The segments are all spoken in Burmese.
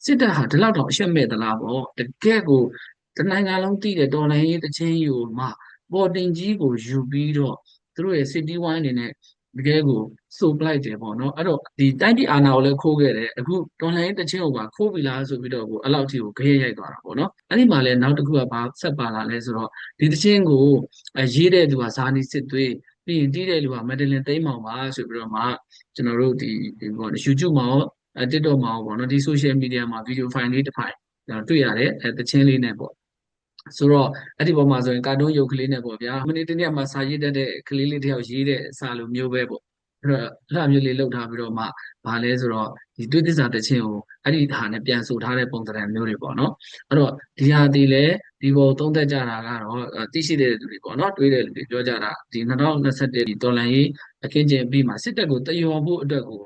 စစ်တပ်ဟာဒီလောက်တော့အရှက်မဲ့သလားပေါ့တကယ်ကိုတနိုင်ငံလုံးသိတဲ့တော်လှန်ရေးတချင်းယူမှပေါ်တင်ကြီးကိုယူပြီးတော့သူတို့ရဲ့စစ်တီးဝိုင်းအနေနဲ့တကယ်ကိုစုပ်ပလိုက်တယ်ပေါ့နော်အဲ့တော့ဒီတိုင်းပြည်အာဏာကိုလည်းခိုးခဲ့တယ်အခုတော်လှန်ရေးတချင်းကိုပါခိုးပြီလားဆိုပြီးတော့အဲ့လောက်ထိကိုခရဲရိုက်သွားတာပေါ့နော်အဲ့ဒီမှာလည်းနောက်တစ်ခုကဘာဆက်ပါလာလဲဆိုတော့ဒီတချင်းကိုရေးတဲ့သူကဇာနီစစ်သွေးပြီးရင်တီးတဲ့လူကမက်ဒလင်သိန်းမောင်ပါဆိုပြီးတော့မှကျွန်တော်တို့ဒီပေါ့ YouTube မှာရောTikTok မှာရောပေါ့နော်ဒီ social media မှာ video file လေးတစ်ဖိုင်တွေ့ရတယ်တချင်းလေးနဲ့ပေါ့ဆိုတော့အဲ့ဒီပေါ်မှာဆိုရင်ကာတွန်းရုပ်ကလေးနဲ့ပေါ့ဗျာမိနစ်တစ်နေ့မှာစာရေးတတ်တဲ့ကလေးလေးတယောက်ရေးတဲ့စာလိုမျိုးပဲပေါ့အဲ့တော့အဲ့လိုမျိုးလေးလုပ်ထားပြီးတော့မှဘာလဲဆိုတော့ဒီတွေ့သစ္စာတချင်းကိုအဲ့ဒီဟာနဲ့ပြန်ဆိုထားတဲ့ပုံစံမျိုးတွေပေါ့နော်အဲ့တော့ဒီဟာဒီလေဒီပေါ်သုံးသက်ကြတာကတော့သိရှိတဲ့လူတွေပေါ့နော်တွေးတဲ့လူတွေပြောကြတာဒီ2021ဒီတော်လန်ရေးအခင်းကျင်းပြီးမှစစ်တပ်ကိုတယောဖို့အတွက်ကို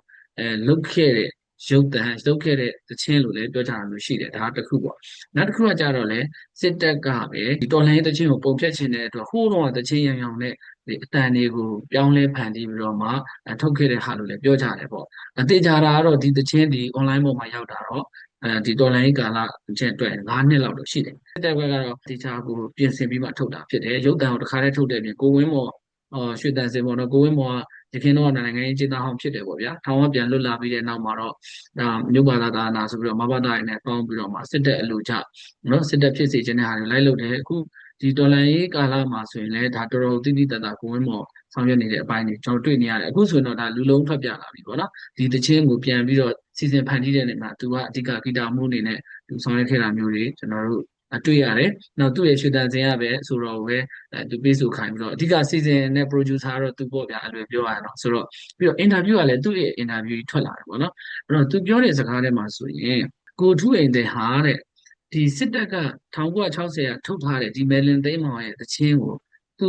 လုတ်ခဲ့တဲ့ရုပ်တံလုပ်ခဲ့တဲ့တခြင်းလို့လည်းပြောကြတာမျိုးရှိတယ်ဒါတစ်ခုပေါ့နောက်တစ်ခုကကြတော့လေစစ်တပ်ကပဲဒီတော်လှန်ရေးတခြင်းကိုပုံဖြတ်ခြင်းတဲ့အတွက်ဟိုးတော့တခြင်းရောင်နဲ့ဒီအတန်တွေကိုပြောင်းလဲဖန်တီးပြီးတော့မှထုတ်ခဲ့တဲ့ဟာလို့လည်းပြောကြတယ်ပေါ့အသေးကြတာကတော့ဒီတခြင်းဒီ online ပေါ်မှာရောက်တာတော့ဒီတော်လိုင်းကာလချင်းအတွက်9နှစ်လောက်တော့ရှိတယ်။တက်ဘက်ကတော့ဒီချာကိုပြင်ဆင်ပြီးမှထုတ်တာဖြစ်တယ်။ရုပ်တံကိုတစ်ခါတည်းထုတ်တဲ့ပြင်ကိုဝင်းမော်ရွှေတန်စင်ပေါ်တော့ကိုဝင်းမော်ကယခင်တော့နိုင်ငံရေးကျေးသားဟောင်းဖြစ်တယ်ပေါ့ဗျာ။ထောင်ကပြန်လွတ်လာပြီးတဲ့နောက်မှာတော့ဒါမြို့ဘာသာသာနာဆိုပြီးတော့မဘာသာရင်းနဲ့ပေါင်းပြီးတော့မှစစ်တပ်အလို့ကြနော်စစ်တပ်ဖြစ်စေခြင်းတဲ့ဟာတွေလိုက်လုပ်တယ်။အခုဒီတော်လိုင်းရေးကာလမှာဆိုရင်လည်းဒါတော်တော်တိတိတတ်တာကိုဝင်းမော်ဆောင်ရွက်နေတဲ့အပိုင်းတွေကျွန်တော်တွေ့နေရတယ်အခုဆိုရင်တော့ဒါလူလုံးထွက်ပြလာပြီပေါ့နော်ဒီတချင်းကိုပြန်ပြီးတော့စီစဉ်ဖန်တီးတဲ့နေမှာသူကအဓိကဂီတာမှုအနေနဲ့သူဆောင်ရွက်ခဲ့တာမျိုးတွေကျွန်တော်တို့တွေ့ရတယ်နောက်သူ့ရဲ့ရွှေတန်စင်ရပဲဆိုတော့ပဲသူပြေးဆိုခိုင်းပြီးတော့အဓိကစီစဉ်နဲ့ producer ကတော့သူပေါ့ဗျာအဲ့လိုပြောရတော့ဆိုတော့ပြီးတော့ interview ကလည်းသူ့ရဲ့ interview ထွက်လာတယ်ပေါ့နော်အဲ့တော့သူပြောတဲ့စကားထဲမှာဆိုရင်ကိုထူးအိမ်တဲ့ဟာတဲ့ဒီစစ်တပ်က1960ကထုတ်ထားတဲ့ဒီမယ်လင်သိန်းမောင်ရဲ့တခြင်းကိုသူ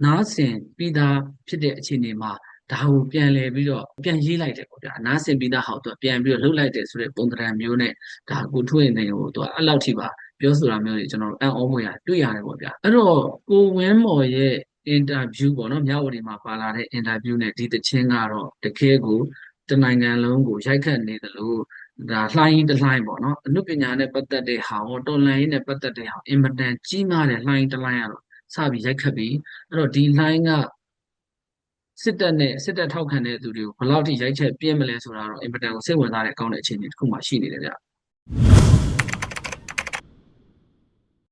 နားဆင်ပြီးသားဖြစ်တဲ့အခြေအနေမှာဒါကိုပြန်လဲပြီးတော့ပြန်ရေးလိုက်တယ်ပေါ့ဗျာနားဆင်ပြီးသားဟောသူပြန်ပြီးတော့လှုပ်လိုက်တယ်ဆိုတဲ့ပုံသဏ္ဍာန်မျိုးနဲ့ဒါကိုထွေးနေကိုသူကအဲ့လောက်ထိပါပြောဆိုတာမျိုးတွေကျွန်တော်တို့အံ့ဩဖွယ်ရတွေ့ရတယ်ပေါ့ဗျာအဲ့တော့ကိုဝင်းမော်ရဲ့ interview ပေါ့နော်မြဝတီမှာပါလာတဲ့ interview နဲ့ဒီတခြင်းကတော့တကယ်ကိုတနိုင်ငံလုံးကိုရိုက်ခတ်နေတယ်လို့ဒါလှိုင်းတလှိုင်းပေါ့နော်အနုပညာနဲ့ပတ်သက်တဲ့ဟာရောတော်လှန်ရေးနဲ့ပတ်သက်တဲ့ဟာအင်မတန်ကြီးမားတဲ့လှိုင်းတလှိုင်းရတော့စပြီးရိုက်ခတ်ပြီးအဲ့တော့ဒီလှိုင်းကစစ်တပ်နဲ့စစ်တပ်ထောက်ခံတဲ့သူတွေကိုဘယ်လောက်ထိရိုက်ချက်ပြင်းမလဲဆိုတာတော့အင်မတန်ကိုစိတ်ဝင်စားတဲ့အကောင့်တဲ့အခြေအနေတစ်ခုမှရှိနေတယ်ဗျ